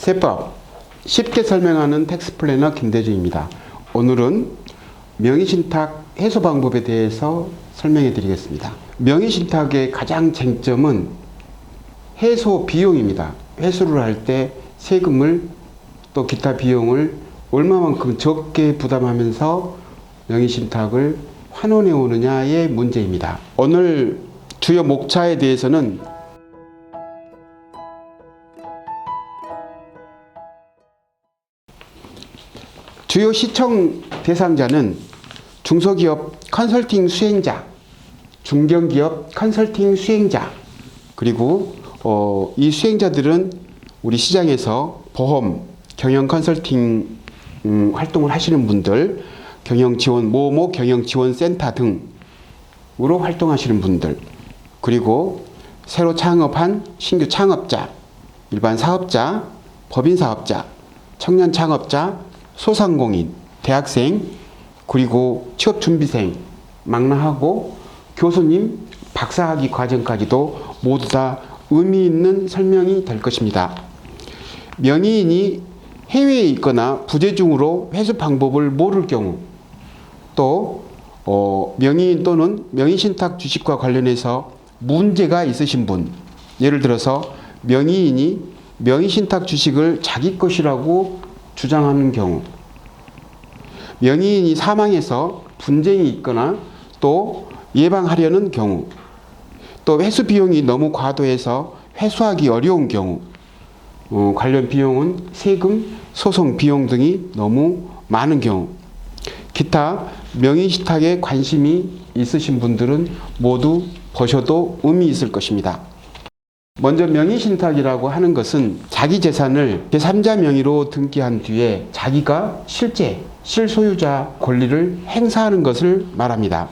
세법 쉽게 설명하는 텍스 플래너 김대중입니다. 오늘은 명의신탁 해소 방법에 대해서 설명해 드리겠습니다. 명의신탁의 가장 쟁점은 해소 비용입니다. 회수를 할 때 세금을 또 기타 비용을 얼마만큼 적게 부담하면서 명의신탁을 환원해 오느냐의 문제입니다. 오늘 주요 목차에 대해서는 주요 시청 대상자는 중소기업 컨설팅 수행자, 중견기업 컨설팅 수행자, 그리고 이 수행자들은 우리 시장에서 보험, 경영 컨설팅 활동을 하시는 분들, 경영지원, 모모 경영지원센터 등으로 활동하시는 분들, 그리고 새로 창업한 신규 창업자, 일반 사업자, 법인 사업자, 청년 창업자, 소상공인, 대학생, 그리고 취업준비생, 망라하고 교수님, 박사학위 과정까지도 모두 다 의미 있는 설명이 될 것입니다. 명의인이 해외에 있거나 부재중으로 회수 방법을 모를 경우, 또 명의인 또는 명의신탁 주식과 관련해서 문제가 있으신 분, 예를 들어서 명의인이 명의신탁 주식을 자기 것이라고 주장하는 경우, 명의인이 사망해서 분쟁이 있거나 또 예방하려는 경우, 또 회수 비용이 너무 과도해서 회수하기 어려운 경우, 관련 비용은 세금, 소송 비용 등이 너무 많은 경우, 기타 명의신탁에 관심이 있으신 분들은 모두 보셔도 의미 있을 것입니다. 먼저 명의신탁이라고 하는 것은 자기 재산을 제3자 명의로 등기한 뒤에 자기가 실제 실소유자 권리를 행사하는 것을 말합니다.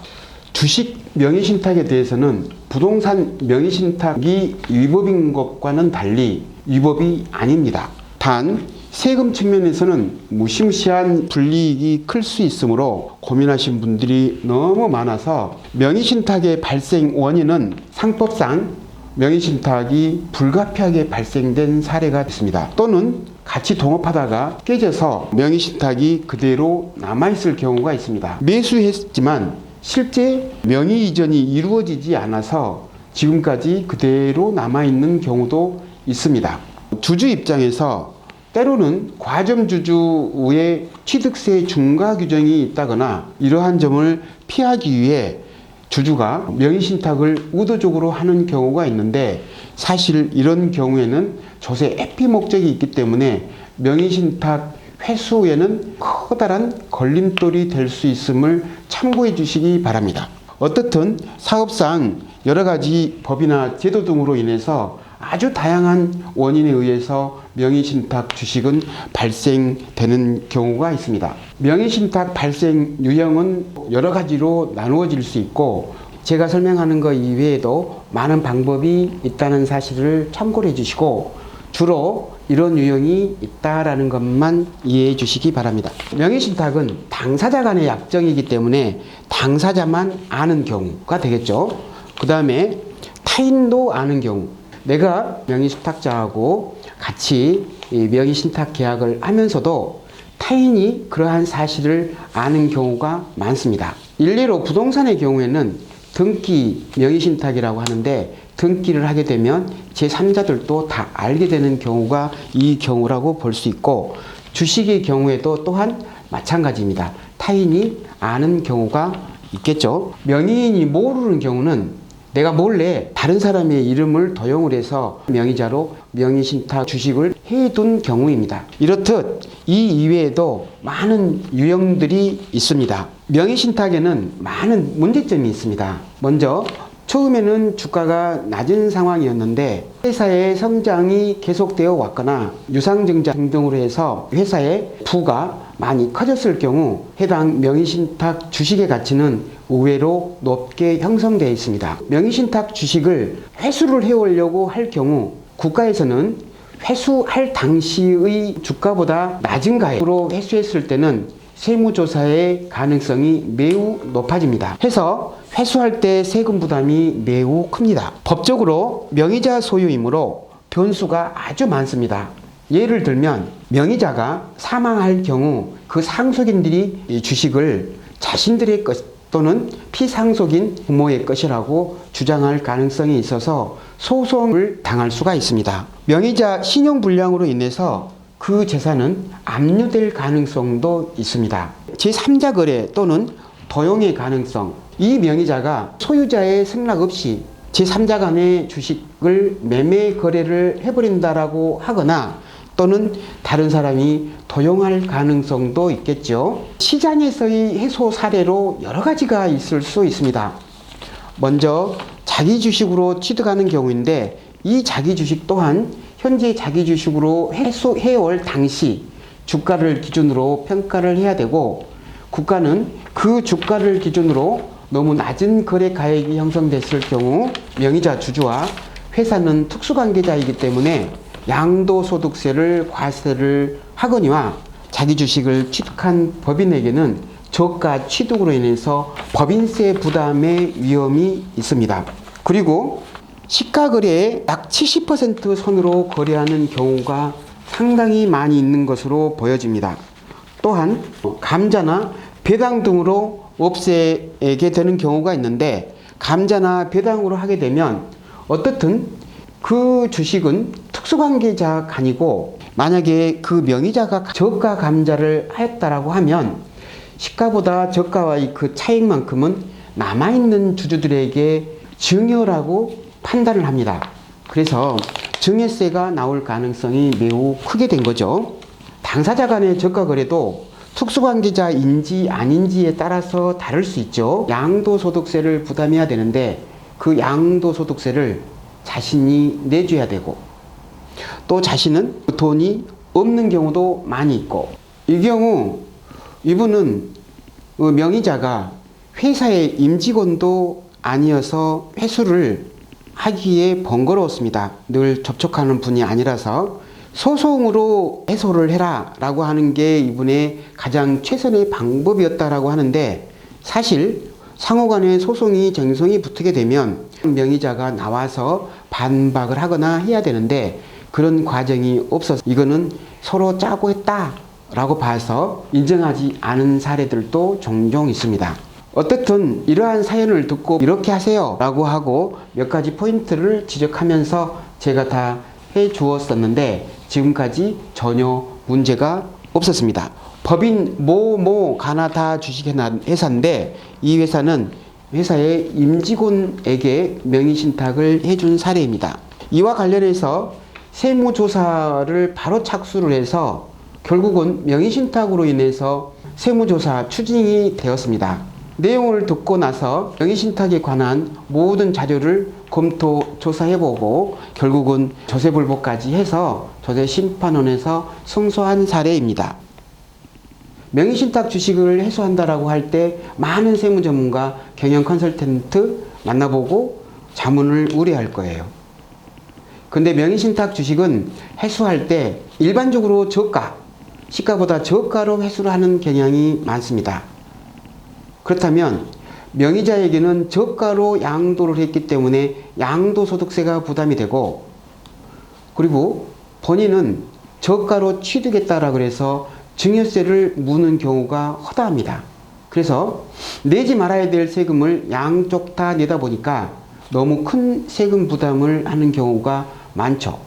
주식 명의신탁에 대해서는 부동산 명의신탁이 위법인 것과는 달리 위법이 아닙니다. 단 세금 측면에서는 무시무시한 불이익이 클 수 있으므로 고민하신 분들이 너무 많아서 명의신탁의 발생 원인은 상법상 명의신탁이 불가피하게 발생된 사례가 있습니다. 또는 같이 동업하다가 깨져서 명의신탁이 그대로 남아있을 경우가 있습니다. 매수했지만 실제 명의 이전이 이루어지지 않아서 지금까지 그대로 남아있는 경우도 있습니다. 주주 입장에서 때로는 과점주주의 취득세 중과 규정이 있다거나 이러한 점을 피하기 위해 주주가 명의신탁을 의도적으로 하는 경우가 있는데, 사실 이런 경우에는 조세 회피 목적이 있기 때문에 명의신탁 회수에는 커다란 걸림돌이 될 수 있음을 참고해 주시기 바랍니다. 어떻든 사업상 여러 가지 법이나 제도 등으로 인해서 아주 다양한 원인에 의해서 명의신탁 주식은 발생되는 경우가 있습니다. 명의신탁 발생 유형은 여러 가지로 나누어질 수 있고, 제가 설명하는 것 이외에도 많은 방법이 있다는 사실을 참고해 주시고, 주로 이런 유형이 있다라는 것만 이해해 주시기 바랍니다. 명의신탁은 당사자 간의 약정이기 때문에 당사자만 아는 경우가 되겠죠. 그 다음에 타인도 아는 경우, 내가 명의신탁자하고 같이 명의신탁 계약을 하면서도 타인이 그러한 사실을 아는 경우가 많습니다. 일례로 부동산의 경우에는 등기 명의신탁이라고 하는데, 등기를 하게 되면 제3자들도 다 알게 되는 경우가 이 경우라고 볼 수 있고, 주식의 경우에도 또한 마찬가지입니다. 타인이 아는 경우가 있겠죠. 명의인이 모르는 경우는 내가 몰래 다른 사람의 이름을 도용을 해서 명의자로 명의신탁 주식을 해둔 경우입니다. 이렇듯 이 이외에도 많은 유형들이 있습니다. 명의신탁에는 많은 문제점이 있습니다. 먼저 처음에는 주가가 낮은 상황이었는데 회사의 성장이 계속되어 왔거나 유상증자 등등으로 해서 회사의 부가 많이 커졌을 경우 해당 명의신탁 주식의 가치는 의외로 높게 형성되어 있습니다. 명의신탁 주식을 회수를 해오려고 할 경우 국가에서는 회수할 당시의 주가보다 낮은 가액으로 회수했을 때는 세무조사의 가능성이 매우 높아집니다. 해서 회수할 때 세금 부담이 매우 큽니다. 법적으로 명의자 소유이므로 변수가 아주 많습니다. 예를 들면 명의자가 사망할 경우 그 상속인들이 이 주식을 자신들의 것 또는 피상속인 부모의 것이라고 주장할 가능성이 있어서 소송을 당할 수가 있습니다. 명의자 신용불량으로 인해서 그 재산은 압류될 가능성도 있습니다. 제3자 거래 또는 도용의 가능성, 이 명의자가 소유자의 승낙 없이 제3자 간의 주식을 매매 거래를 해버린다라고 하거나 또는 다른 사람이 도용할 가능성도 있겠죠. 시장에서의 해소 사례로 여러 가지가 있을 수 있습니다. 먼저 자기 주식으로 취득하는 경우인데 이 자기 주식 또한 현재 자기 주식으로 해소해올 당시 주가를 기준으로 평가를 해야 되고, 국가는 그 주가를 기준으로 너무 낮은 거래 가액이 형성됐을 경우 명의자 주주와 회사는 특수관계자이기 때문에 양도소득세를 과세를 하거니와 자기 주식을 취득한 법인에게는 저가 취득으로 인해서 법인세 부담의 위험이 있습니다. 그리고 시가거래의 약 70% 선으로 거래하는 경우가 상당히 많이 있는 것으로 보여집니다. 또한 감자나 배당 등으로 없애게 되는 경우가 있는데, 감자나 배당으로 하게 되면 어떻든 그 주식은 특수관계자가 아니고, 만약에 그 명의자가 저가 감자를 하였다라고 하면 시가보다 저가와의 그 차익만큼은 남아있는 주주들에게 증여라고 판단을 합니다. 그래서 증여세가 나올 가능성이 매우 크게 된 거죠. 당사자 간의 저가 거래도 특수관계자인지 아닌지에 따라서 다를 수 있죠. 양도소득세를 부담해야 되는데 그 양도소득세를 자신이 내줘야 되고, 또 자신은 돈이 없는 경우도 많이 있고, 이 경우 이분은 명의자가 회사의 임직원도 아니어서 회수를 하기에 번거로웠습니다. 늘 접촉하는 분이 아니라서 소송으로 해소를 해라 라고 하는 게 이분의 가장 최선의 방법이었다라고 하는데, 사실 상호간의 소송이 쟁송이 붙게 되면 명의자가 나와서 반박을 하거나 해야 되는데 그런 과정이 없어서 이거는 서로 짜고 했다 라고 봐서 인정하지 않은 사례들도 종종 있습니다. 어쨌든 이러한 사연을 듣고 이렇게 하세요 라고 하고 몇 가지 포인트를 지적하면서 제가 다 해 주었었는데 지금까지 전혀 문제가 없었습니다. 법인 모모 가나다 주식회사인데 이 회사는 회사의 임직원에게 명의신탁을 해준 사례입니다. 이와 관련해서 세무조사를 바로 착수를 해서 결국은 명의신탁으로 인해서 세무조사 추진이 되었습니다. 내용을 듣고 나서 명의신탁에 관한 모든 자료를 검토 조사해보고 결국은 조세불복까지 해서 조세심판원에서 승소한 사례입니다. 명의신탁 주식을 해소한다라고 할 때 많은 세무전문가, 경영 컨설턴트 만나보고 자문을 의뢰할 거예요. 근데 명의신탁 주식은 해소할 때 일반적으로 저가, 시가보다 저가로 회수를 하는 경향이 많습니다. 그렇다면 명의자에게는 저가로 양도를 했기 때문에 양도소득세가 부담이 되고, 그리고 본인은 저가로 취득했다라 그래서 증여세를 무는 경우가 허다합니다. 그래서 내지 말아야 될 세금을 양쪽 다 내다 보니까 너무 큰 세금 부담을 하는 경우가 많죠.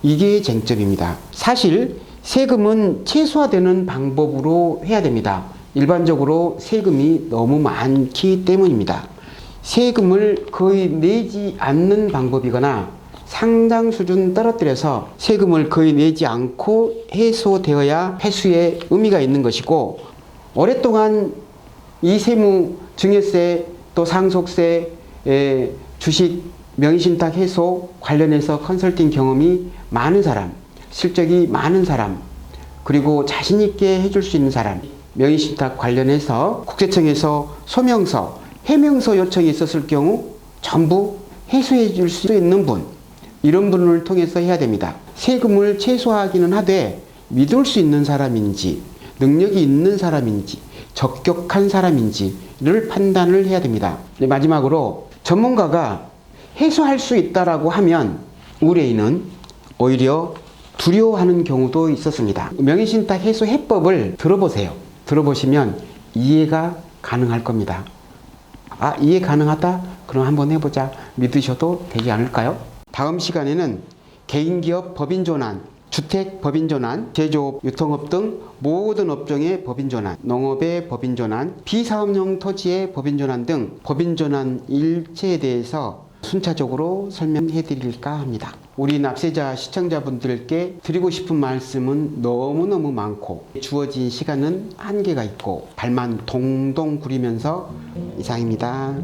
이게 쟁점입니다. 사실 세금은 최소화되는 방법으로 해야 됩니다. 일반적으로 세금이 너무 많기 때문입니다. 세금을 거의 내지 않는 방법이거나 상당 수준 떨어뜨려서 세금을 거의 내지 않고 해소되어야 회수에 의미가 있는 것이고, 오랫동안 이 세무, 증여세, 또 상속세, 주식, 명의신탁 해소 관련해서 컨설팅 경험이 많은 사람, 실적이 많은 사람, 그리고 자신있게 해줄 수 있는 사람, 명의신탁 관련해서 국세청에서 소명서, 해명서 요청이 있었을 경우 전부 해소해 줄 수 있는 분, 이런 분을 통해서 해야 됩니다. 세금을 최소화하기는 하되 믿을 수 있는 사람인지, 능력이 있는 사람인지, 적격한 사람인지를 판단을 해야 됩니다. 마지막으로 전문가가 해소할 수 있다라고 하면 의뢰인은 오히려 두려워하는 경우도 있었습니다. 명의신탁 해소 해법을 들어보세요. 들어보시면 이해가 가능할 겁니다. 아, 이해 가능하다? 그럼 한번 해보자. 믿으셔도 되지 않을까요? 다음 시간에는 개인기업 법인전환, 주택 법인전환, 제조업, 유통업 등 모든 업종의 법인전환, 농업의 법인전환, 비사업용 토지의 법인전환 등 법인전환 일체에 대해서 순차적으로 설명해 드릴까 합니다. 우리 납세자 시청자분들께 드리고 싶은 말씀은 너무너무 많고 주어진 시간은 한계가 있고 발만 동동 구리면서 이상입니다.